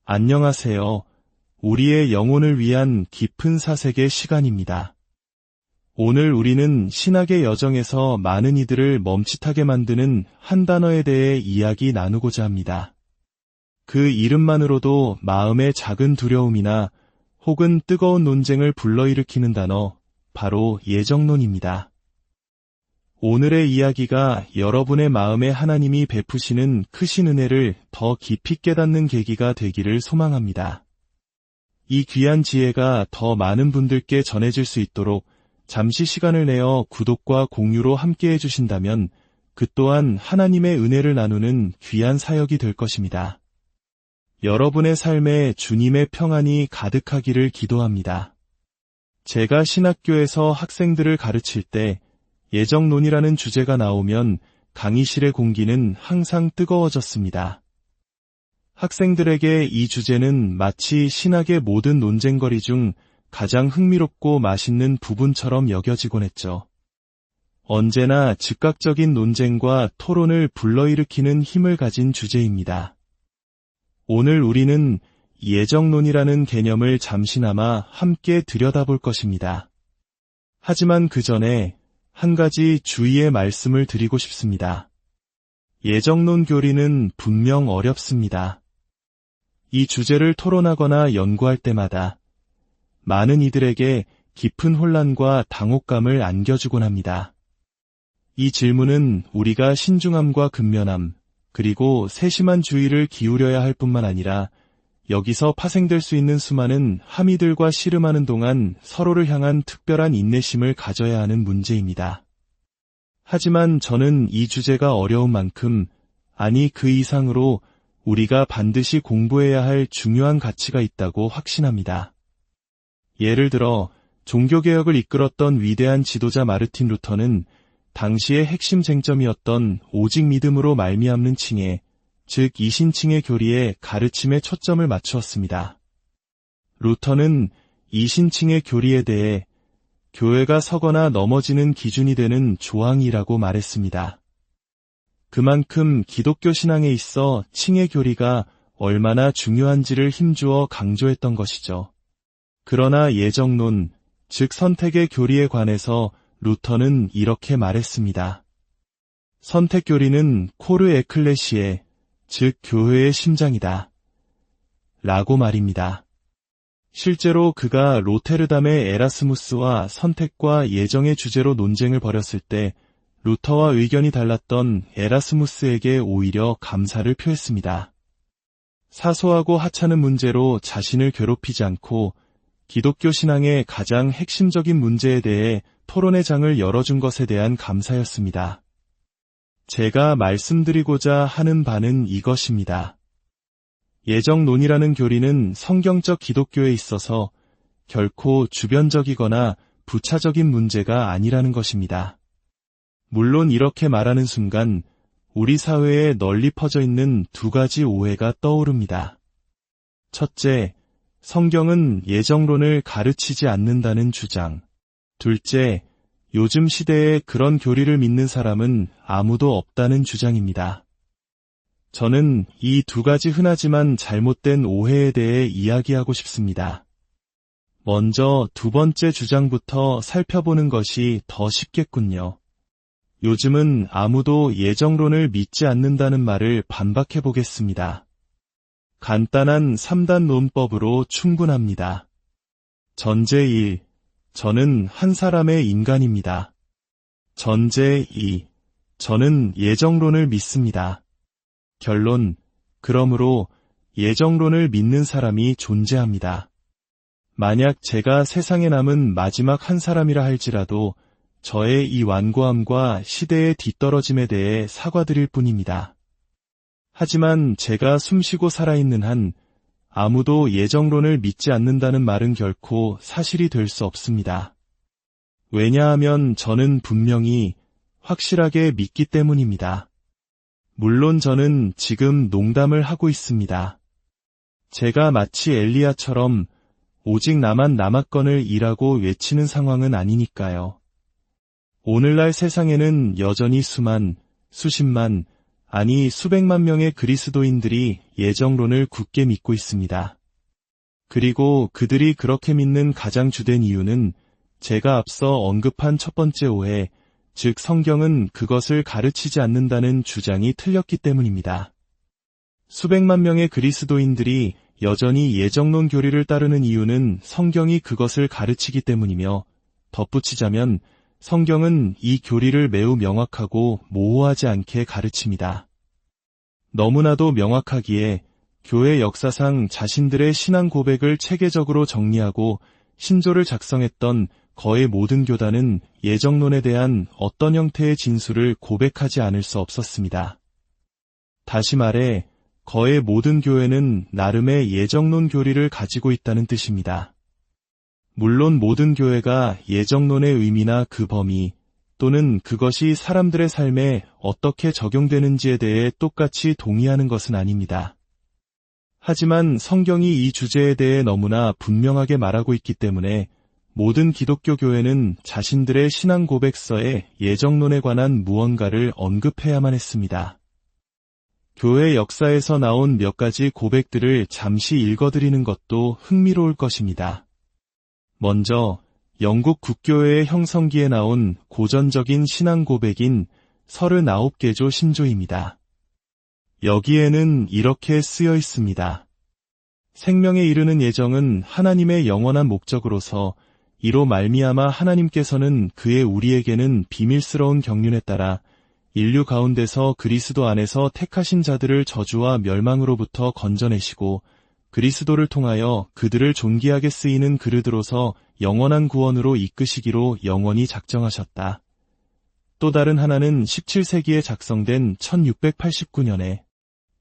안녕하세요. 우리의 영혼을 위한 깊은 사색의 시간입니다. 오늘 우리는 신학의 여정에서 많은 이들을 멈칫하게 만드는 한 단어에 대해 이야기 나누고자 합니다. 그 이름만으로도 마음의 작은 두려움이나 혹은 뜨거운 논쟁을 불러일으키는 단어, 바로 예정론입니다. 오늘의 이야기가 여러분의 마음에 하나님이 베푸시는 크신 은혜를 더 깊이 깨닫는 계기가 되기를 소망합니다. 이 귀한 지혜가 더 많은 분들께 전해질 수 있도록 잠시 시간을 내어 구독과 공유로 함께 해주신다면 그 또한 하나님의 은혜를 나누는 귀한 사역이 될 것입니다. 여러분의 삶에 주님의 평안이 가득하기를 기도합니다. 제가 신학교에서 학생들을 가르칠 때 예정론이라는 주제가 나오면 강의실의 공기는 항상 뜨거워졌습니다. 학생들에게 이 주제는 마치 신학의 모든 논쟁거리 중 가장 흥미롭고 맛있는 부분처럼 여겨지곤 했죠. 언제나 즉각적인 논쟁과 토론을 불러일으키는 힘을 가진 주제입니다. 오늘 우리는 예정론이라는 개념을 잠시나마 함께 들여다볼 것입니다. 하지만 그 전에 한 가지 주의의 말씀을 드리고 싶습니다. 예정론 교리는 분명 어렵습니다. 이 주제를 토론하거나 연구할 때마다 많은 이들에게 깊은 혼란과 당혹감을 안겨주곤 합니다. 이 질문은 우리가 신중함과 근면함, 그리고 세심한 주의를 기울여야 할 뿐만 아니라 여기서 파생될 수 있는 수많은 함의들과 씨름하는 동안 서로를 향한 특별한 인내심을 가져야 하는 문제입니다. 하지만 저는 이 주제가 어려운 만큼, 아니 그 이상으로 우리가 반드시 공부해야 할 중요한 가치가 있다고 확신합니다. 예를 들어 종교개혁을 이끌었던 위대한 지도자 마르틴 루터는 당시의 핵심 쟁점이었던 오직 믿음으로 말미암는 칭해, 즉 이신칭의 교리에 가르침에 초점을 맞추었습니다. 루터는 이신칭의 교리에 대해 교회가 서거나 넘어지는 기준이 되는 조항이라고 말했습니다. 그만큼 기독교 신앙에 있어 칭의 교리가 얼마나 중요한지를 힘주어 강조했던 것이죠. 그러나 예정론, 즉 선택의 교리에 관해서 루터는 이렇게 말했습니다. 선택 교리는 코르 에클레시에, 즉 교회의 심장이다. 라고 말입니다. 실제로 그가 로테르담의 에라스무스와 선택과 예정의 주제로 논쟁을 벌였을 때 루터와 의견이 달랐던 에라스무스에게 오히려 감사를 표했습니다. 사소하고 하찮은 문제로 자신을 괴롭히지 않고 기독교 신앙의 가장 핵심적인 문제에 대해 토론의 장을 열어준 것에 대한 감사였습니다. 제가 말씀드리고자 하는 바는 이것입니다. 예정론이라는 교리는 성경적 기독교에 있어서 결코 주변적이거나 부차적인 문제가 아니라는 것입니다. 물론 이렇게 말하는 순간 우리 사회에 널리 퍼져 있는 두 가지 오해가 떠오릅니다. 첫째, 성경은 예정론을 가르치지 않는다는 주장. 둘째, 요즘 시대에 그런 교리를 믿는 사람은 아무도 없다는 주장입니다. 저는 이 두 가지 흔하지만 잘못된 오해에 대해 이야기하고 싶습니다. 먼저 두 번째 주장부터 살펴보는 것이 더 쉽겠군요. 요즘은 아무도 예정론을 믿지 않는다는 말을 반박해 보겠습니다. 간단한 3단 논법으로 충분합니다. 전제 1. 저는 한 사람의 인간입니다. 전제 2. 저는 예정론을 믿습니다. 결론. 그러므로 예정론을 믿는 사람이 존재합니다. 만약 제가 세상에 남은 마지막 한 사람이라 할지라도 저의 이 완고함과 시대의 뒤떨어짐에 대해 사과드릴 뿐입니다. 하지만 제가 숨쉬고 살아있는 한 아무도 예정론을 믿지 않는다는 말은 결코 사실이 될 수 없습니다. 왜냐하면 저는 분명히 확실하게 믿기 때문입니다. 물론 저는 지금 농담을 하고 있습니다. 제가 마치 엘리야처럼 오직 나만 남았건을 이라고 외치는 상황은 아니니까요. 오늘날 세상에는 여전히 수십만, 아니 수백만 명의 그리스도인들이 예정론을 굳게 믿고 있습니다. 그리고 그들이 그렇게 믿는 가장 주된 이유는 제가 앞서 언급한 첫 번째 오해, 즉 성경은 그것을 가르치지 않는다는 주장이 틀렸기 때문입니다. 수백만 명의 그리스도인들이 여전히 예정론 교리를 따르는 이유는 성경이 그것을 가르치기 때문이며, 덧붙이자면 성경은 이 교리를 매우 명확하고 모호하지 않게 가르칩니다. 너무나도 명확하기에 교회 역사상 자신들의 신앙 고백을 체계적으로 정리하고 신조를 작성했던 거의 모든 교단은 예정론에 대한 어떤 형태의 진술을 고백하지 않을 수 없었습니다. 다시 말해 거의 모든 교회는 나름의 예정론 교리를 가지고 있다는 뜻입니다. 물론 모든 교회가 예정론의 의미나 그 범위 또는 그것이 사람들의 삶에 어떻게 적용되는지에 대해 똑같이 동의하는 것은 아닙니다. 하지만 성경이 이 주제에 대해 너무나 분명하게 말하고 있기 때문에 모든 기독교 교회는 자신들의 신앙 고백서에 예정론에 관한 무언가를 언급해야만 했습니다. 교회 역사에서 나온 몇 가지 고백들을 잠시 읽어드리는 것도 흥미로울 것입니다. 먼저 영국 국교회의 형성기에 나온 고전적인 신앙 고백인 39개조 신조입니다. 여기에는 이렇게 쓰여 있습니다. 생명에 이르는 예정은 하나님의 영원한 목적으로서 이로 말미암아 하나님께서는 그의 우리에게는 비밀스러운 경륜에 따라 인류 가운데서 그리스도 안에서 택하신 자들을 저주와 멸망으로부터 건져내시고 그리스도를 통하여 그들을 존귀하게 쓰이는 그릇으로서 영원한 구원으로 이끄시기로 영원히 작정하셨다. 또 다른 하나는 17세기에 작성된 1689년에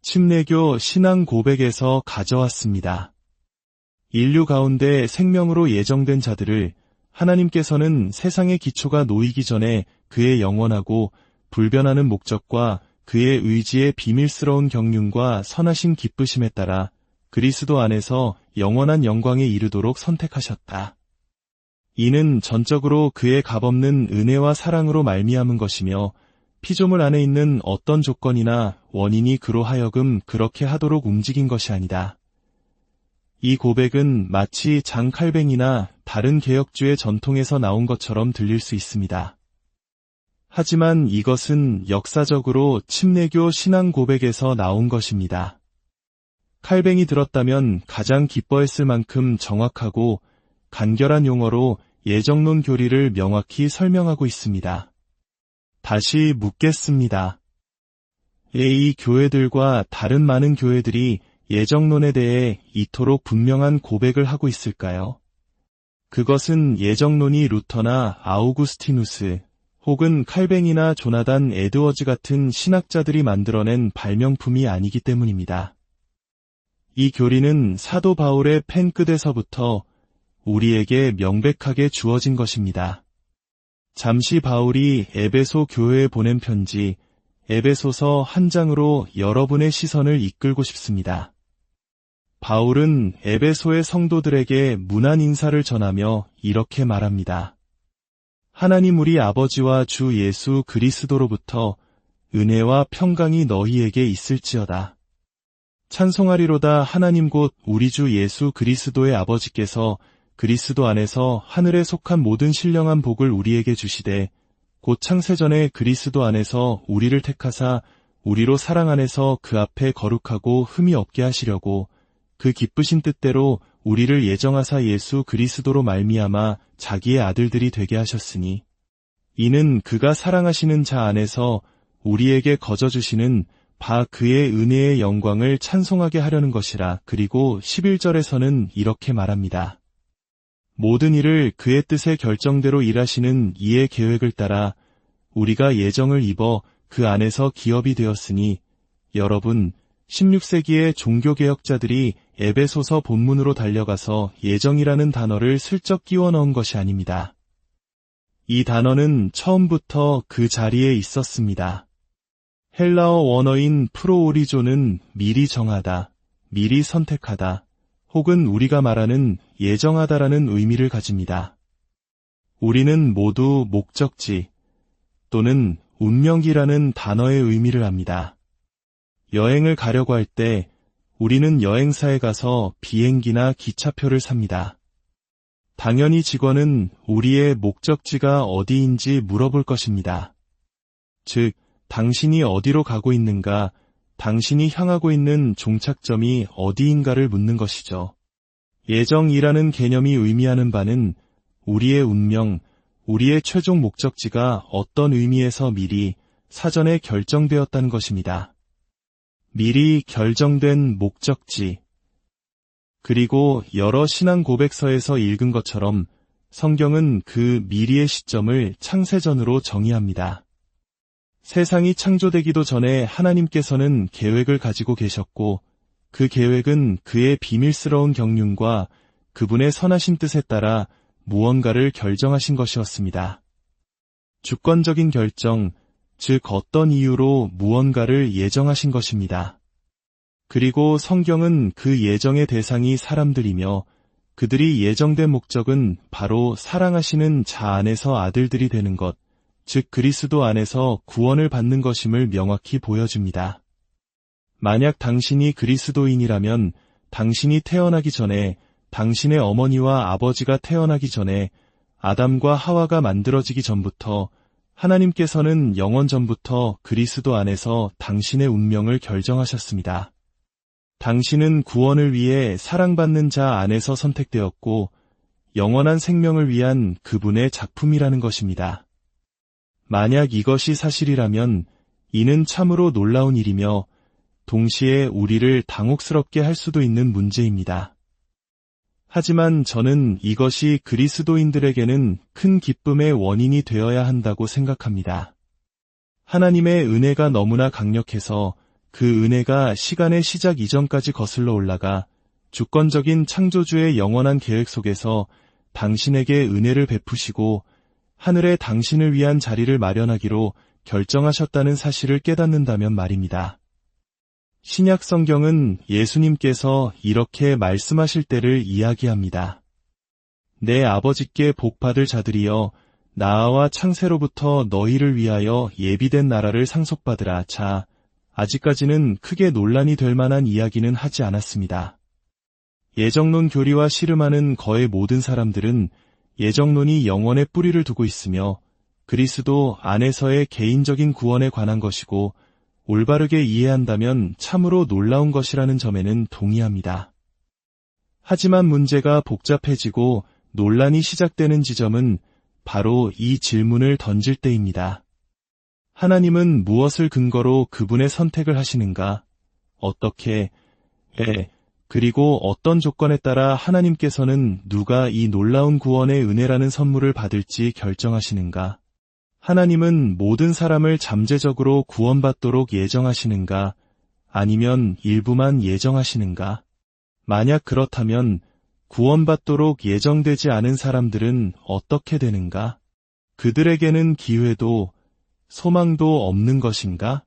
침례교 신앙 고백에서 가져왔습니다. 인류 가운데 생명으로 예정된 자들을 하나님께서는 세상의 기초가 놓이기 전에 그의 영원하고 불변하는 목적과 그의 의지의 비밀스러운 경륜과 선하신 기쁘심에 따라 그리스도 안에서 영원한 영광에 이르도록 선택하셨다. 이는 전적으로 그의 값없는 은혜와 사랑으로 말미암은 것이며 피조물 안에 있는 어떤 조건이나 원인이 그로 하여금 그렇게 하도록 움직인 것이 아니다. 이 고백은 마치 장 칼뱅이나 다른 개혁주의 전통에서 나온 것처럼 들릴 수 있습니다. 하지만 이것은 역사적으로 침례교 신앙 고백에서 나온 것입니다. 칼뱅이 들었다면 가장 기뻐했을 만큼 정확하고 간결한 용어로 예정론 교리를 명확히 설명하고 있습니다. 다시 묻겠습니다. 이 교회들과 다른 많은 교회들이 예정론에 대해 이토록 분명한 고백을 하고 있을까요? 그것은 예정론이 루터나 아우구스티누스 혹은 칼뱅이나 조나단 에드워즈 같은 신학자들이 만들어낸 발명품이 아니기 때문입니다. 이 교리는 사도 바울의 펜 끝에서부터 우리에게 명백하게 주어진 것입니다. 잠시 바울이 에베소 교회에 보낸 편지 에베소서 한 장으로 여러분의 시선을 이끌고 싶습니다. 바울은 에베소의 성도들에게 문안 인사를 전하며 이렇게 말합니다. 하나님 우리 아버지와 주 예수 그리스도로부터 은혜와 평강이 너희에게 있을지어다. 찬송하리로다 하나님 곧 우리 주 예수 그리스도의 아버지께서 그리스도 안에서 하늘에 속한 모든 신령한 복을 우리에게 주시되 곧 창세전에 그리스도 안에서 우리를 택하사 우리로 사랑 안에서 그 앞에 거룩하고 흠이 없게 하시려고 그 기쁘신 뜻대로 우리를 예정하사 예수 그리스도로 말미암아 자기의 아들들이 되게 하셨으니 이는 그가 사랑하시는 자 안에서 우리에게 거저주시는 바 그의 은혜의 영광을 찬송하게 하려는 것이라. 그리고 11절에서는 이렇게 말합니다. 모든 일을 그의 뜻의 결정대로 일하시는 이의 계획을 따라 우리가 예정을 입어 그 안에서 기업이 되었으니 여러분 16세기의 종교개혁자들이 에베소서 본문으로 달려가서 예정이라는 단어를 슬쩍 끼워 넣은 것이 아닙니다. 이 단어는 처음부터 그 자리에 있었습니다. 헬라어 원어인 프로오리조는 미리 정하다, 미리 선택하다, 혹은 우리가 말하는 예정하다라는 의미를 가집니다. 우리는 모두 목적지 또는 운명이라는 단어의 의미를 압니다. 여행을 가려고 할 때 우리는 여행사에 가서 비행기나 기차표를 삽니다. 당연히 직원은 우리의 목적지가 어디인지 물어볼 것입니다. 즉, 당신이 어디로 가고 있는가, 당신이 향하고 있는 종착점이 어디인가를 묻는 것이죠. 예정이라는 개념이 의미하는 바는 우리의 운명, 우리의 최종 목적지가 어떤 의미에서 미리 사전에 결정되었다는 것입니다. 미리 결정된 목적지. 그리고 여러 신앙 고백서에서 읽은 것처럼 성경은 그 미리의 시점을 창세전으로 정의합니다. 세상이 창조되기도 전에 하나님께서는 계획을 가지고 계셨고 그 계획은 그의 비밀스러운 경륜과 그분의 선하신 뜻에 따라 무언가를 결정하신 것이었습니다. 주권적인 결정, 즉 어떤 이유로 무언가를 예정하신 것입니다. 그리고 성경은 그 예정의 대상이 사람들이며 그들이 예정된 목적은 바로 사랑하시는 자 안에서 아들들이 되는 것, 즉 그리스도 안에서 구원을 받는 것임을 명확히 보여줍니다. 만약 당신이 그리스도인이라면 당신이 태어나기 전에, 당신의 어머니와 아버지가 태어나기 전에, 아담과 하와가 만들어지기 전부터 하나님께서는 영원 전부터 그리스도 안에서 당신의 운명을 결정하셨습니다. 당신은 구원을 위해 사랑받는 자 안에서 선택되었고 영원한 생명을 위한 그분의 작품이라는 것입니다. 만약 이것이 사실이라면 이는 참으로 놀라운 일이며 동시에 우리를 당혹스럽게 할 수도 있는 문제입니다. 하지만 저는 이것이 그리스도인들에게는 큰 기쁨의 원인이 되어야 한다고 생각합니다. 하나님의 은혜가 너무나 강력해서 그 은혜가 시간의 시작 이전까지 거슬러 올라가 주권적인 창조주의 영원한 계획 속에서 당신에게 은혜를 베푸시고 하늘에 당신을 위한 자리를 마련하기로 결정하셨다는 사실을 깨닫는다면 말입니다. 신약 성경은 예수님께서 이렇게 말씀하실 때를 이야기합니다. 내 아버지께 복받을 자들이여 나와 창세로부터 너희를 위하여 예비된 나라를 상속받으라. 자, 아직까지는 크게 논란이 될 만한 이야기는 하지 않았습니다. 예정론 교리와 씨름하는 거의 모든 사람들은 예정론이 영원의 뿌리를 두고 있으며 그리스도 안에서의 개인적인 구원에 관한 것이고 올바르게 이해한다면 참으로 놀라운 것이라는 점에는 동의합니다. 하지만 문제가 복잡해지고 논란이 시작되는 지점은 바로 이 질문을 던질 때입니다. 하나님은 무엇을 근거로 그분의 선택을 하시는가? 어떻게? 그리고 어떤 조건에 따라 하나님께서는 누가 이 놀라운 구원의 은혜라는 선물을 받을지 결정하시는가? 하나님은 모든 사람을 잠재적으로 구원받도록 예정하시는가? 아니면 일부만 예정하시는가? 만약 그렇다면 구원받도록 예정되지 않은 사람들은 어떻게 되는가? 그들에게는 기회도 소망도 없는 것인가?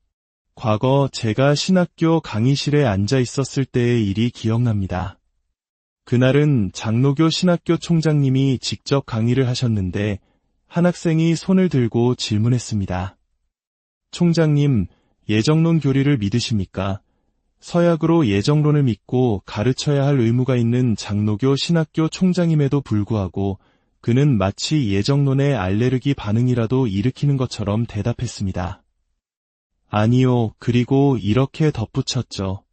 과거 제가 신학교 강의실에 앉아 있었을 때의 일이 기억납니다. 그날은 장로교 신학교 총장님이 직접 강의를 하셨는데 한 학생이 손을 들고 질문했습니다. 총장님, 예정론 교리를 믿으십니까? 서약으로 예정론을 믿고 가르쳐야 할 의무가 있는 장로교 신학교 총장임에도 불구하고 그는 마치 예정론의 알레르기 반응이라도 일으키는 것처럼 대답했습니다. 아니요, 그리고 이렇게 덧붙였죠.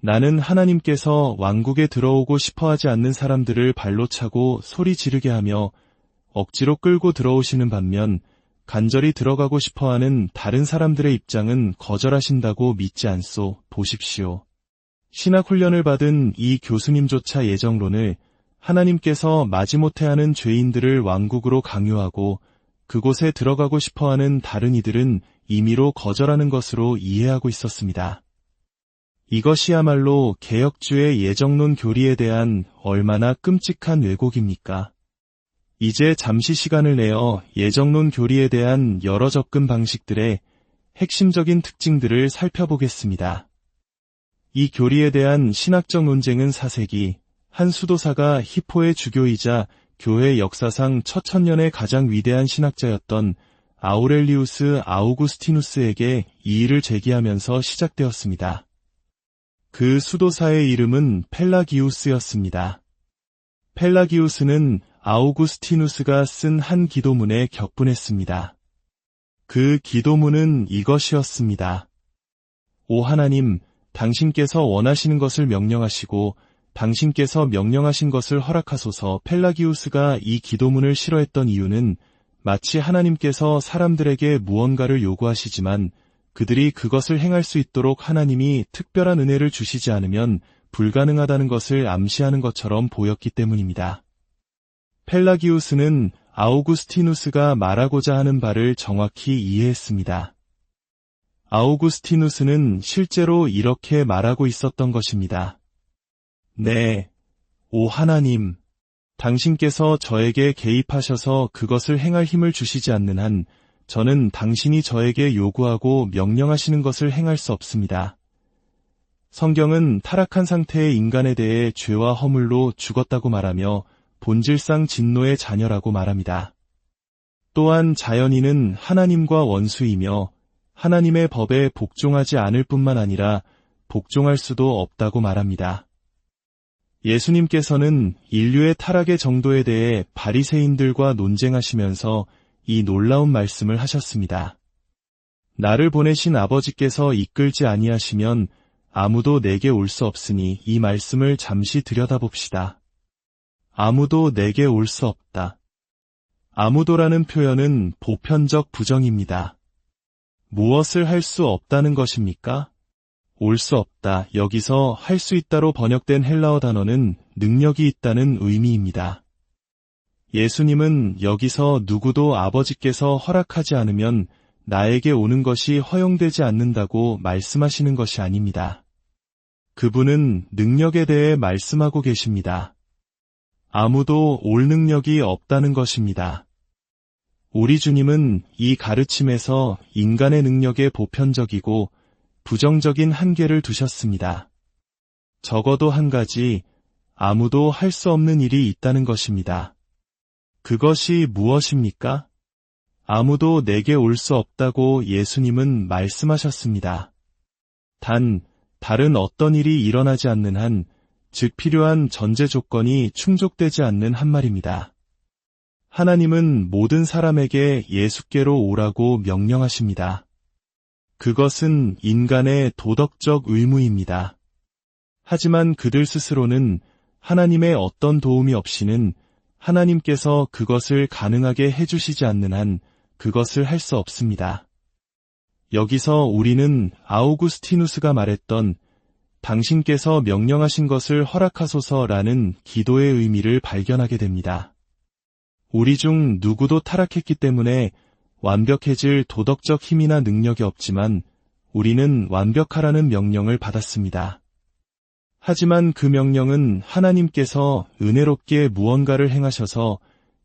나는 하나님께서 왕국에 들어오고 싶어하지 않는 사람들을 발로 차고 소리 지르게 하며 억지로 끌고 들어오시는 반면 간절히 들어가고 싶어하는 다른 사람들의 입장은 거절하신다고 믿지 않소. 보십시오. 신학 훈련을 받은 이 교수님조차 예정론을 하나님께서 마지못해 하는 죄인들을 왕국으로 강요하고 그곳에 들어가고 싶어하는 다른 이들은 임의로 거절하는 것으로 이해하고 있었습니다. 이것이야말로 개혁주의 예정론 교리에 대한 얼마나 끔찍한 왜곡입니까? 이제 잠시 시간을 내어 예정론 교리에 대한 여러 접근 방식들의 핵심적인 특징들을 살펴보겠습니다. 이 교리에 대한 신학적 논쟁은 4세기 한 수도사가 히포의 주교이자 교회 역사상 1000년의 가장 위대한 신학자였던 아우렐리우스 아우구스티누스에게 이의를 제기하면서 시작되었습니다. 그 수도사의 이름은 펠라기우스였습니다. 펠라기우스는 아우구스티누스가 쓴 한 기도문에 격분했습니다. 그 기도문은 이것이었습니다. 오 하나님, 당신께서 원하시는 것을 명령하시고 당신께서 명령하신 것을 허락하소서. 펠라기우스가 이 기도문을 싫어했던 이유는 마치 하나님께서 사람들에게 무언가를 요구하시지만 그들이 그것을 행할 수 있도록 하나님이 특별한 은혜를 주시지 않으면 불가능하다는 것을 암시하는 것처럼 보였기 때문입니다. 펠라기우스는 아우구스티누스가 말하고자 하는 바를 정확히 이해했습니다. 아우구스티누스는 실제로 이렇게 말하고 있었던 것입니다. 네, 오 하나님, 당신께서 저에게 개입하셔서 그것을 행할 힘을 주시지 않는 한 저는 당신이 저에게 요구하고 명령하시는 것을 행할 수 없습니다. 성경은 타락한 상태의 인간에 대해 죄와 허물로 죽었다고 말하며 본질상 진노의 자녀라고 말합니다. 또한 자연인은 하나님과 원수이며 하나님의 법에 복종하지 않을 뿐만 아니라 복종할 수도 없다고 말합니다. 예수님께서는 인류의 타락의 정도에 대해 바리새인들과 논쟁하시면서 이 놀라운 말씀을 하셨습니다. 나를 보내신 아버지께서 이끌지 아니하시면 아무도 내게 올 수 없으니 이 말씀을 잠시 들여다봅시다. 아무도 내게 올 수 없다. 아무도라는 표현은 보편적 부정입니다. 무엇을 할 수 없다는 것입니까? 올 수 없다. 여기서 할 수 있다로 번역된 헬라어 단어는 능력이 있다는 의미입니다. 예수님은 여기서 누구도 아버지께서 허락하지 않으면 나에게 오는 것이 허용되지 않는다고 말씀하시는 것이 아닙니다. 그분은 능력에 대해 말씀하고 계십니다. 아무도 올 능력이 없다는 것입니다. 우리 주님은 이 가르침에서 인간의 능력에 보편적이고 부정적인 한계를 두셨습니다. 적어도 한 가지, 아무도 할 수 없는 일이 있다는 것입니다. 그것이 무엇입니까? 아무도 내게 올 수 없다고 예수님은 말씀하셨습니다. 다른 어떤 일이 일어나지 않는 한, 즉 필요한 전제 조건이 충족되지 않는 한 말입니다. 하나님은 모든 사람에게 예수께로 오라고 명령하십니다. 그것은 인간의 도덕적 의무입니다. 하지만 그들 스스로는 하나님의 어떤 도움이 없이는 하나님께서 그것을 가능하게 해주시지 않는 한 그것을 할 수 없습니다. 여기서 우리는 아우구스티누스가 말했던 당신께서 명령하신 것을 허락하소서라는 기도의 의미를 발견하게 됩니다. 우리 중 누구도 타락했기 때문에 완벽해질 도덕적 힘이나 능력이 없지만 우리는 완벽하라는 명령을 받았습니다. 하지만 그 명령은 하나님께서 은혜롭게 무언가를 행하셔서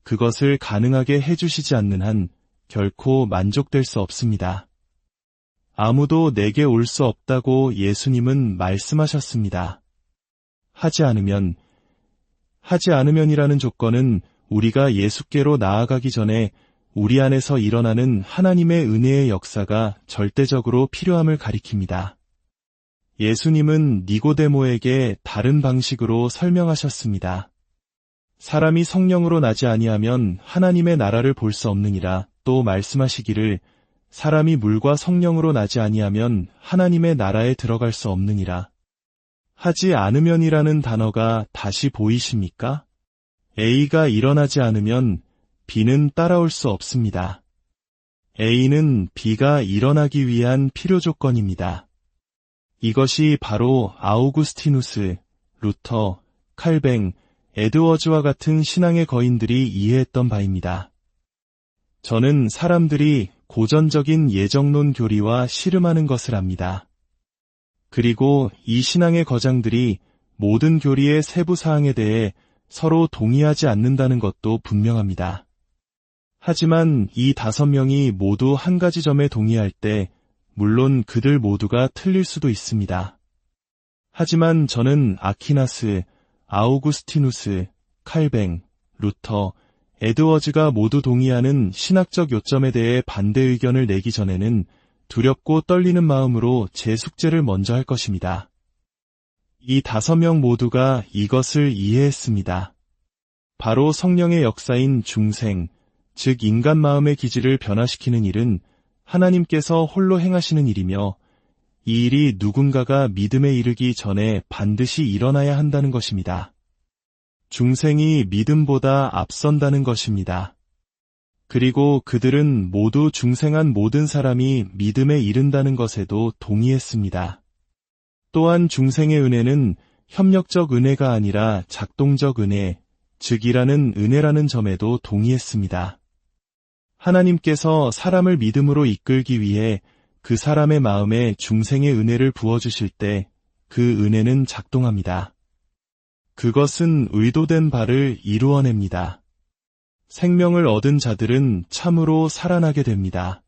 그것을 가능하게 해주시지 않는 한 결코 만족될 수 없습니다. 아무도 내게 올 수 없다고 예수님은 말씀하셨습니다. 하지 않으면이라는 조건은 우리가 예수께로 나아가기 전에 우리 안에서 일어나는 하나님의 은혜의 역사가 절대적으로 필요함을 가리킵니다. 예수님은 니고데모에게 다른 방식으로 설명하셨습니다. 사람이 성령으로 나지 아니하면 하나님의 나라를 볼 수 없느니라. 또 말씀하시기를 사람이 물과 성령으로 나지 아니하면 하나님의 나라에 들어갈 수 없느니라. 하지 않으면이라는 단어가 다시 보이십니까? A가 일어나지 않으면 B는 따라올 수 없습니다. A는 B가 일어나기 위한 필요 조건입니다. 이것이 바로 아우구스티누스, 루터, 칼뱅, 에드워즈와 같은 신앙의 거인들이 이해했던 바입니다. 저는 사람들이 고전적인 예정론 교리와 씨름하는 것을 압니다. 그리고 이 신앙의 거장들이 모든 교리의 세부 사항에 대해 서로 동의하지 않는다는 것도 분명합니다. 하지만 이 5명이 모두 한 가지 점에 동의할 때 물론 그들 모두가 틀릴 수도 있습니다. 하지만 저는 아퀴나스, 아우구스티누스, 칼뱅, 루터, 에드워즈가 모두 동의하는 신학적 요점에 대해 반대 의견을 내기 전에는 두렵고 떨리는 마음으로 제 숙제를 먼저 할 것입니다. 이 5명 모두가 이것을 이해했습니다. 바로 성령의 역사인 중생, 즉 인간 마음의 기질을 변화시키는 일은 하나님께서 홀로 행하시는 일이며 이 일이 누군가가 믿음에 이르기 전에 반드시 일어나야 한다는 것입니다. 중생이 믿음보다 앞선다는 것입니다. 그리고 그들은 모두 중생한 모든 사람이 믿음에 이른다는 것에도 동의했습니다. 또한 중생의 은혜는 협력적 은혜가 아니라 작동적 은혜, 즉 일하는 은혜라는 점에도 동의했습니다. 하나님께서 사람을 믿음으로 이끌기 위해 그 사람의 마음에 중생의 은혜를 부어주실 때 그 은혜는 작동합니다. 그것은 의도된 바를 이루어냅니다. 생명을 얻은 자들은 참으로 살아나게 됩니다.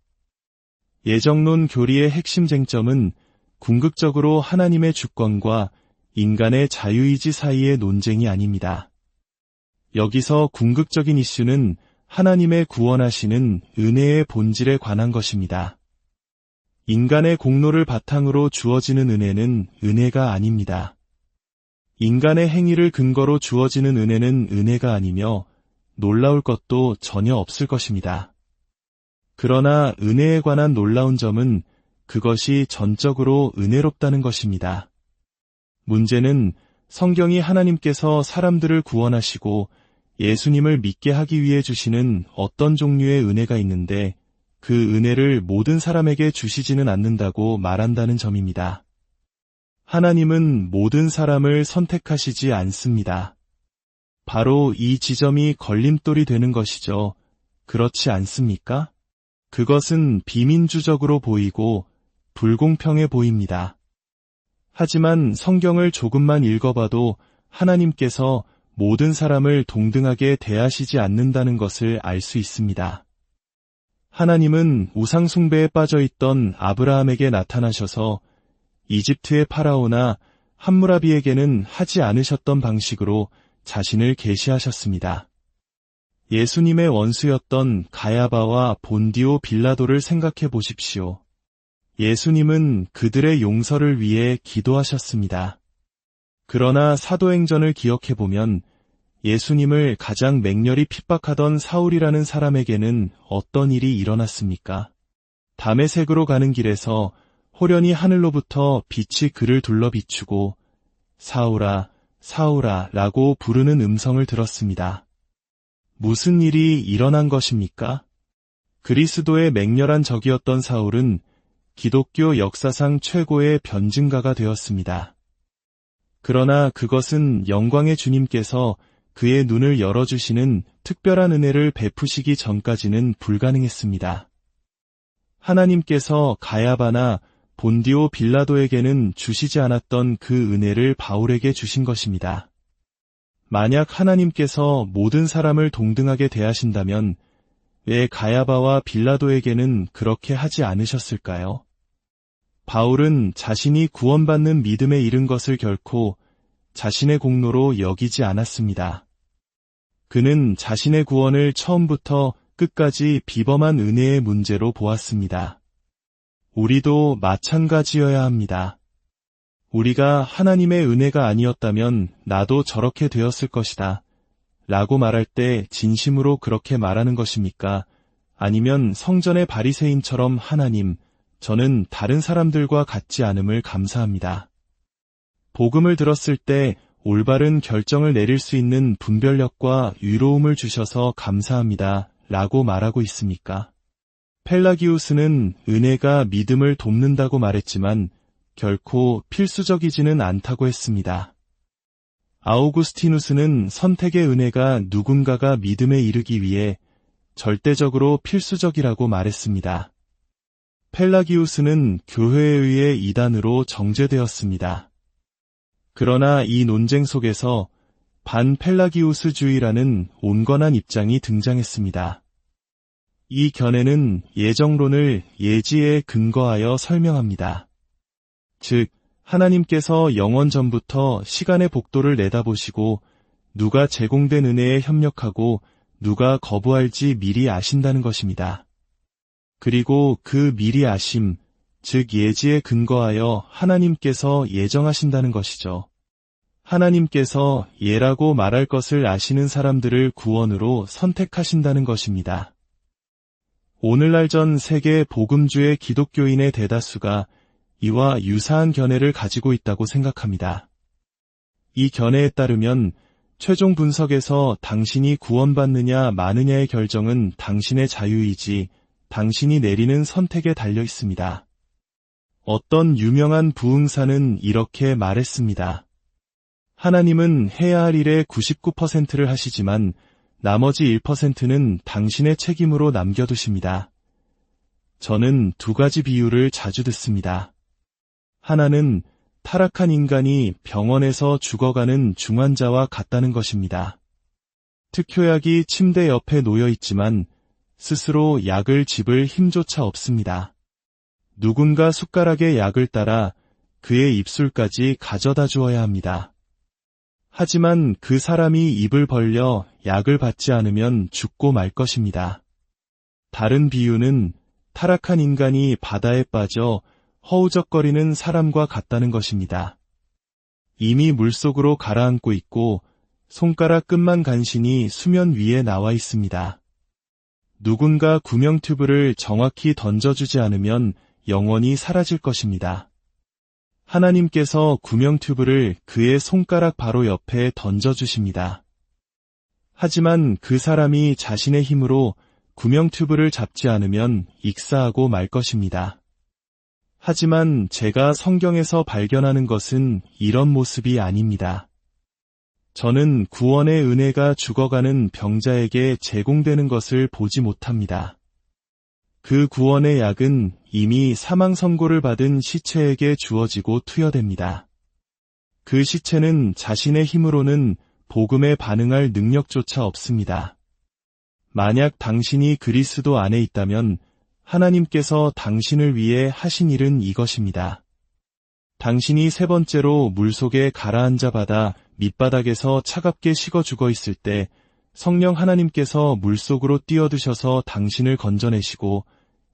예정론 교리의 핵심 쟁점은 궁극적으로 하나님의 주권과 인간의 자유의지 사이의 논쟁이 아닙니다. 여기서 궁극적인 이슈는 하나님의 구원하시는 은혜의 본질에 관한 것입니다. 인간의 공로를 바탕으로 주어지는 은혜는 은혜가 아닙니다. 인간의 행위를 근거로 주어지는 은혜는 은혜가 아니며 놀라울 것도 전혀 없을 것입니다. 그러나 은혜에 관한 놀라운 점은 그것이 전적으로 은혜롭다는 것입니다. 문제는 성경이 하나님께서 사람들을 구원하시고 예수님을 믿게 하기 위해 주시는 어떤 종류의 은혜가 있는데 그 은혜를 모든 사람에게 주시지는 않는다고 말한다는 점입니다. 하나님은 모든 사람을 선택하시지 않습니다. 바로 이 지점이 걸림돌이 되는 것이죠. 그렇지 않습니까? 그것은 비민주적으로 보이고 불공평해 보입니다. 하지만 성경을 조금만 읽어봐도 하나님께서 모든 사람을 동등하게 대하시지 않는다는 것을 알 수 있습니다. 하나님은 우상숭배에 빠져있던 아브라함에게 나타나셔서 이집트의 파라오나 함무라비에게는 하지 않으셨던 방식으로 자신을 계시하셨습니다. 예수님의 원수였던 가야바와 본디오 빌라도를 생각해 보십시오. 예수님은 그들의 용서를 위해 기도하셨습니다. 그러나 사도행전을 기억해보면 예수님을 가장 맹렬히 핍박하던 사울이라는 사람에게는 어떤 일이 일어났습니까? 다메섹으로 가는 길에서 호련히 하늘로부터 빛이 그를 둘러 비추고 사울아, 사울아 라고 부르는 음성을 들었습니다. 무슨 일이 일어난 것입니까? 그리스도의 맹렬한 적이었던 사울은 기독교 역사상 최고의 변증가가 되었습니다. 그러나 그것은 영광의 주님께서 그의 눈을 열어주시는 특별한 은혜를 베푸시기 전까지는 불가능했습니다. 하나님께서 가야바나 본디오 빌라도에게는 주시지 않았던 그 은혜를 바울에게 주신 것입니다. 만약 하나님께서 모든 사람을 동등하게 대하신다면 왜 가야바와 빌라도에게는 그렇게 하지 않으셨을까요? 바울은 자신이 구원받는 믿음에 이른 것을 결코 자신의 공로로 여기지 않았습니다. 그는 자신의 구원을 처음부터 끝까지 비범한 은혜의 문제로 보았습니다. 우리도 마찬가지여야 합니다. 우리가 하나님의 은혜가 아니었다면 나도 저렇게 되었을 것이다 라고 말할 때 진심으로 그렇게 말하는 것입니까? 아니면 성전의 바리새인처럼 하나님, 저는 다른 사람들과 같지 않음을 감사합니다. 복음을 들었을 때 올바른 결정을 내릴 수 있는 분별력과 유로움을 주셔서 감사합니다 라고 말하고 있습니까? 펠라기우스는 은혜가 믿음을 돕는다고 말했지만 결코 필수적이지는 않다고 했습니다. 아우구스티누스는 선택의 은혜가 누군가가 믿음에 이르기 위해 절대적으로 필수적이라고 말했습니다. 펠라기우스는 교회에 의해 이단으로 정죄되었습니다. 그러나 이 논쟁 속에서 반펠라기우스주의라는 온건한 입장이 등장했습니다. 이 견해는 예정론을 예지에 근거하여 설명합니다. 즉, 하나님께서 영원 전부터 시간의 복도를 내다보시고 누가 제공된 은혜에 협력하고 누가 거부할지 미리 아신다는 것입니다. 그리고 그 미리 아심, 즉 예지에 근거하여 하나님께서 예정하신다는 것이죠. 하나님께서 예라고 말할 것을 아시는 사람들을 구원으로 선택하신다는 것입니다. 오늘날 전 세계 복음주의 기독교인의 대다수가 이와 유사한 견해를 가지고 있다고 생각합니다. 이 견해에 따르면 최종 분석에서 당신이 구원받느냐 마느냐의 결정은 당신의 자유이지 당신이 내리는 선택에 달려 있습니다. 어떤 유명한 부흥사는 이렇게 말했습니다. 하나님은 해야 할 일의 99%를 하시지만 나머지 1%는 당신의 책임으로 남겨두십니다. 저는 두 가지 비유를 자주 듣습니다. 하나는 타락한 인간이 병원에서 죽어가는 중환자와 같다는 것입니다. 특효약이 침대 옆에 놓여 있지만 스스로 약을 집을 힘조차 없습니다. 누군가 숟가락에 약을 따라 그의 입술까지 가져다 주어야 합니다. 하지만 그 사람이 입을 벌려 약을 받지 않으면 죽고 말 것입니다. 다른 비유는 타락한 인간이 바다에 빠져 허우적거리는 사람과 같다는 것입니다. 이미 물속으로 가라앉고 있고 손가락 끝만 간신히 수면 위에 나와 있습니다. 누군가 구명 튜브를 정확히 던져주지 않으면 영원히 사라질 것입니다. 하나님께서 구명 튜브를 그의 손가락 바로 옆에 던져주십니다. 하지만 그 사람이 자신의 힘으로 구명 튜브를 잡지 않으면 익사하고 말 것입니다. 하지만 제가 성경에서 발견하는 것은 이런 모습이 아닙니다. 저는 구원의 은혜가 죽어가는 병자에게 제공되는 것을 보지 못합니다. 그 구원의 약은 이미 사망 선고를 받은 시체에게 주어지고 투여됩니다. 그 시체는 자신의 힘으로는 복음에 반응할 능력조차 없습니다. 만약 당신이 그리스도 안에 있다면 하나님께서 당신을 위해 하신 일은 이것입니다. 당신이 세 번째로 물속에 가라앉아 바다 밑바닥에서 차갑게 식어 죽어 있을 때 성령 하나님께서 물속으로 뛰어드셔서 당신을 건져내시고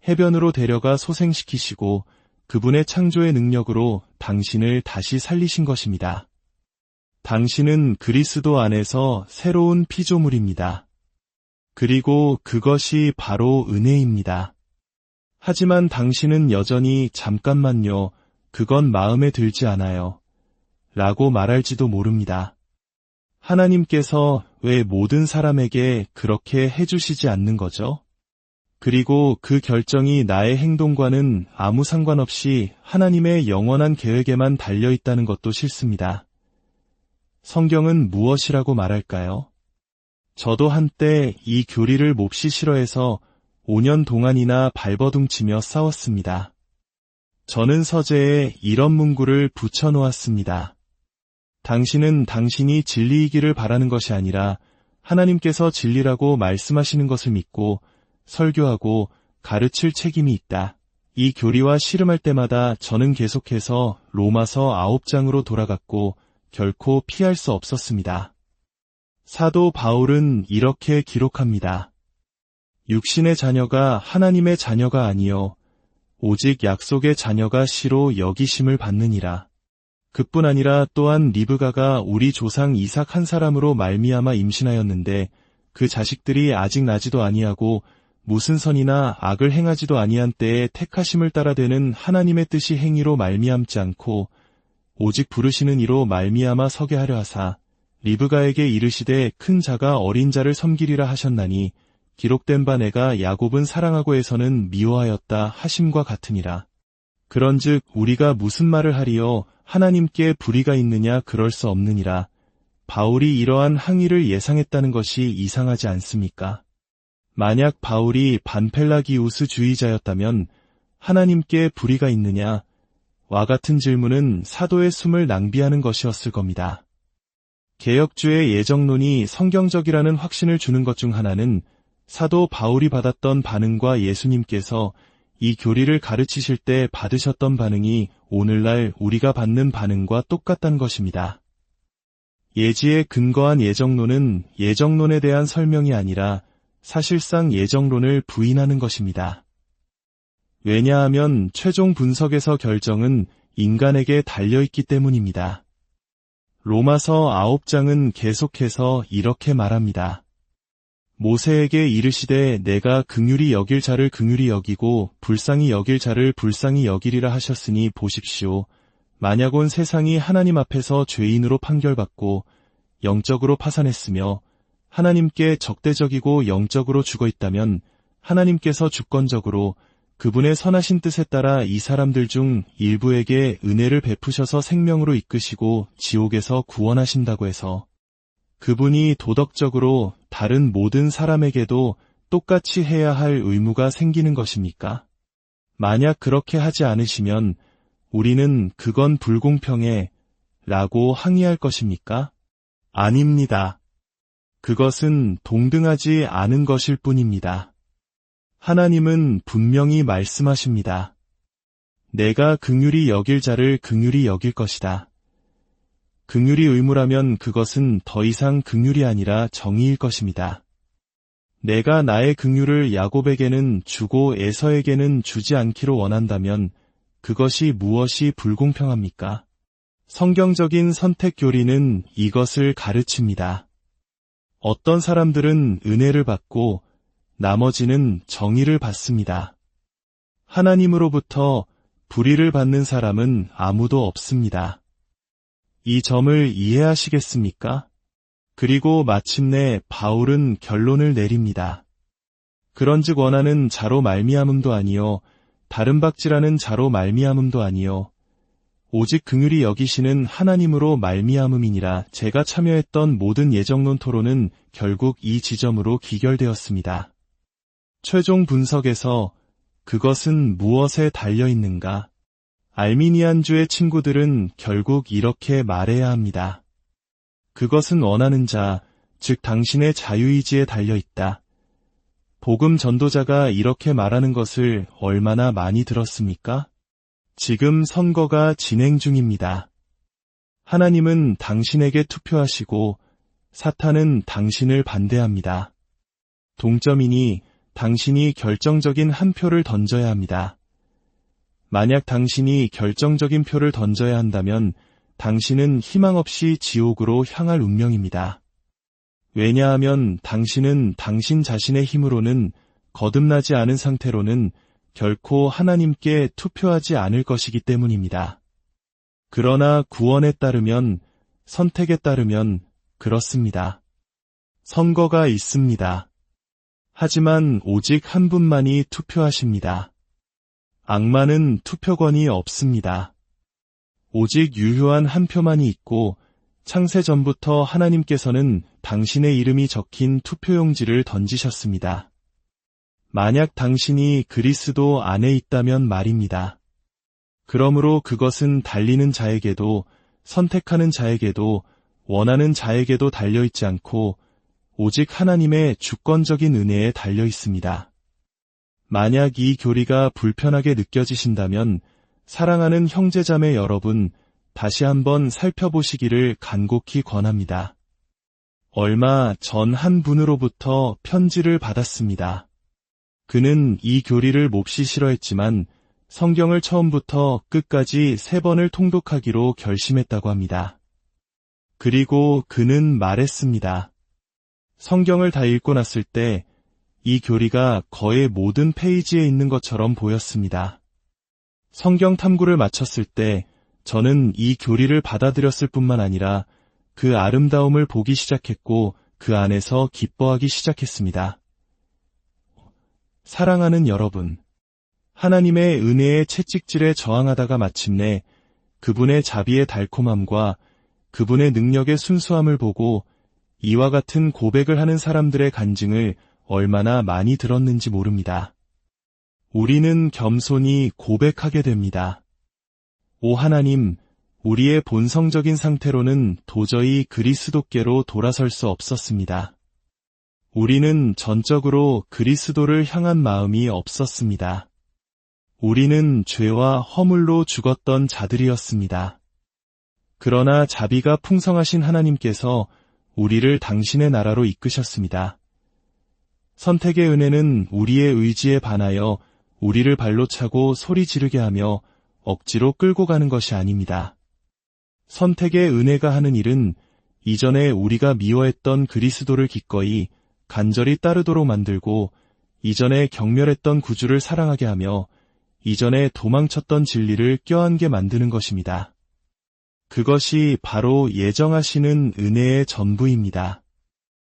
해변으로 데려가 소생시키시고 그분의 창조의 능력으로 당신을 다시 살리신 것입니다. 당신은 그리스도 안에서 새로운 피조물입니다. 그리고 그것이 바로 은혜입니다. 하지만 당신은 여전히 잠깐만요, 그건 마음에 들지 않아요 라고 말할지도 모릅니다. 하나님께서 왜 모든 사람에게 그렇게 해주시지 않는 거죠? 그리고 그 결정이 나의 행동과는 아무 상관없이 하나님의 영원한 계획에만 달려있다는 것도 싫습니다. 성경은 무엇이라고 말할까요? 저도 한때 이 교리를 몹시 싫어해서 5년 동안이나 발버둥치며 싸웠습니다. 저는 서재에 이런 문구를 붙여놓았습니다. 당신은 당신이 진리이기를 바라는 것이 아니라 하나님께서 진리라고 말씀하시는 것을 믿고 설교하고 가르칠 책임이 있다. 이 교리와 씨름할 때마다 저는 계속해서 로마서 9장으로 돌아갔고 결코 피할 수 없었습니다. 사도 바울은 이렇게 기록합니다. 육신의 자녀가 하나님의 자녀가 아니요 오직 약속의 자녀가 씨로 여기심을 받느니라. 그뿐 아니라 또한 리브가가 우리 조상 이삭 한 사람으로 말미암아 임신하였는데 그 자식들이 아직 나지도 아니하고 무슨 선이나 악을 행하지도 아니한 때에 택하심을 따라 되는 하나님의 뜻이 행위로 말미암지 않고 오직 부르시는 이로 말미암아 서게 하려 하사 리브가에게 이르시되 큰 자가 어린 자를 섬기리라 하셨나니 기록된 바 내가 야곱은 사랑하고 에서는 미워하였다 하심과 같으니라. 그런즉 우리가 무슨 말을 하리요 하나님께 불의가 있느냐 그럴 수 없느니라. 바울이 이러한 항의를 예상했다는 것이 이상하지 않습니까? 만약 바울이 반펠라기우스 주의자였다면 하나님께 불의가 있느냐? 와 같은 질문은 사도의 숨을 낭비하는 것이었을 겁니다. 개혁주의 예정론이 성경적이라는 확신을 주는 것 중 하나는 사도 바울이 받았던 반응과 예수님께서 이 교리를 가르치실 때 받으셨던 반응이 오늘날 우리가 받는 반응과 똑같다는 것입니다. 예지에 근거한 예정론은 예정론에 대한 설명이 아니라 사실상 예정론을 부인하는 것입니다. 왜냐하면 최종 분석에서 결정은 인간에게 달려있기 때문입니다. 로마서 9장은 계속해서 이렇게 말합니다. 모세에게 이르시되 내가 긍휼히 여길 자를 긍휼히 여기고 불쌍히 여길 자를 불쌍히 여기리라 하셨으니 보십시오. 만약 온 세상이 하나님 앞에서 죄인으로 판결받고 영적으로 파산했으며 하나님께 적대적이고 영적으로 죽어있다면 하나님께서 주권적으로 그분의 선하신 뜻에 따라 이 사람들 중 일부에게 은혜를 베푸셔서 생명으로 이끄시고 지옥에서 구원하신다고 해서 그분이 도덕적으로 다른 모든 사람에게도 똑같이 해야 할 의무가 생기는 것입니까? 만약 그렇게 하지 않으시면 우리는 그건 불공평해 라고 항의할 것입니까? 아닙니다. 그것은 동등하지 않은 것일 뿐입니다. 하나님은 분명히 말씀하십니다. 내가 긍휼히 여길 자를 긍휼히 여길 것이다. 긍휼이 의무라면 그것은 더 이상 긍휼이 아니라 정의일 것입니다. 내가 나의 긍휼을 야곱에게는 주고 에서에게는 주지 않기로 원한다면 그것이 무엇이 불공평합니까? 성경적인 선택 교리는 이것을 가르칩니다. 어떤 사람들은 은혜를 받고 나머지는 정의를 받습니다. 하나님으로부터 불의를 받는 사람은 아무도 없습니다. 이 점을 이해하시겠습니까? 그리고 마침내 바울은 결론을 내립니다. 그런즉 원하는 자로 말미암음도 아니요 다른 박지라는 자로 말미암음도 아니요 오직 긍휼히 여기시는 하나님으로 말미암음이니라. 제가 참여했던 모든 예정론 토론은 결국 이 지점으로 기결되었습니다. 최종 분석에서 그것은 무엇에 달려있는가? 알미니안주의 친구들은 결국 이렇게 말해야 합니다. 그것은 원하는 자, 즉 당신의 자유의지에 달려있다. 복음 전도자가 이렇게 말하는 것을 얼마나 많이 들었습니까? 지금 선거가 진행 중입니다. 하나님은 당신에게 투표하시고 사탄은 당신을 반대합니다. 동점이니 당신이 결정적인 한 표를 던져야 합니다. 만약 당신이 결정적인 표를 던져야 한다면 당신은 희망 없이 지옥으로 향할 운명입니다. 왜냐하면 당신은 당신 자신의 힘으로는 거듭나지 않은 상태로는 결코 하나님께 투표하지 않을 것이기 때문입니다. 그러나 구원에 따르면, 선택에 따르면 그렇습니다. 선거가 있습니다. 하지만 오직 한 분만이 투표하십니다. 악마는 투표권이 없습니다. 오직 유효한 한 표만이 있고 창세 전부터 하나님께서는 당신의 이름이 적힌 투표용지를 던지셨습니다. 만약 당신이 그리스도 안에 있다면 말입니다. 그러므로 그것은 달리는 자에게도 선택하는 자에게도 원하는 자에게도 달려있지 않고 오직 하나님의 주권적인 은혜에 달려있습니다. 만약 이 교리가 불편하게 느껴지신다면 사랑하는 형제자매 여러분, 다시 한번 살펴보시기를 간곡히 권합니다. 얼마 전 한 분으로부터 편지를 받았습니다. 그는 이 교리를 몹시 싫어했지만 성경을 처음부터 끝까지 3번을 통독하기로 결심했다고 합니다. 그리고 그는 말했습니다. 성경을 다 읽고 났을 때 이 교리가 거의 모든 페이지에 있는 것처럼 보였습니다. 성경 탐구를 마쳤을 때 저는 이 교리를 받아들였을 뿐만 아니라 그 아름다움을 보기 시작했고 그 안에서 기뻐하기 시작했습니다. 사랑하는 여러분, 하나님의 은혜의 채찍질에 저항하다가 마침내 그분의 자비의 달콤함과 그분의 능력의 순수함을 보고 이와 같은 고백을 하는 사람들의 간증을 얼마나 많이 들었는지 모릅니다. 우리는 겸손히 고백하게 됩니다. 오 하나님, 우리의 본성적인 상태로는 도저히 그리스도께로 돌아설 수 없었습니다. 우리는 전적으로 그리스도를 향한 마음이 없었습니다. 우리는 죄와 허물로 죽었던 자들이었습니다. 그러나 자비가 풍성하신 하나님께서 우리를 당신의 나라로 이끄셨습니다. 선택의 은혜는 우리의 의지에 반하여 우리를 발로 차고 소리 지르게 하며 억지로 끌고 가는 것이 아닙니다. 선택의 은혜가 하는 일은 이전에 우리가 미워했던 그리스도를 기꺼이 간절히 따르도록 만들고 이전에 경멸했던 구주를 사랑하게 하며 이전에 도망쳤던 진리를 껴안게 만드는 것입니다. 그것이 바로 예정하시는 은혜의 전부입니다.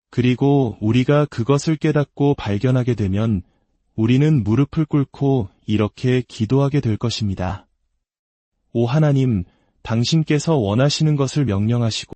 그리고 우리가 그것을 깨닫고 발견하게 되면 우리는 무릎을 꿇고 이렇게 기도하게 될 것입니다. 오 하나님, 당신께서 원하시는 것을 명령하시고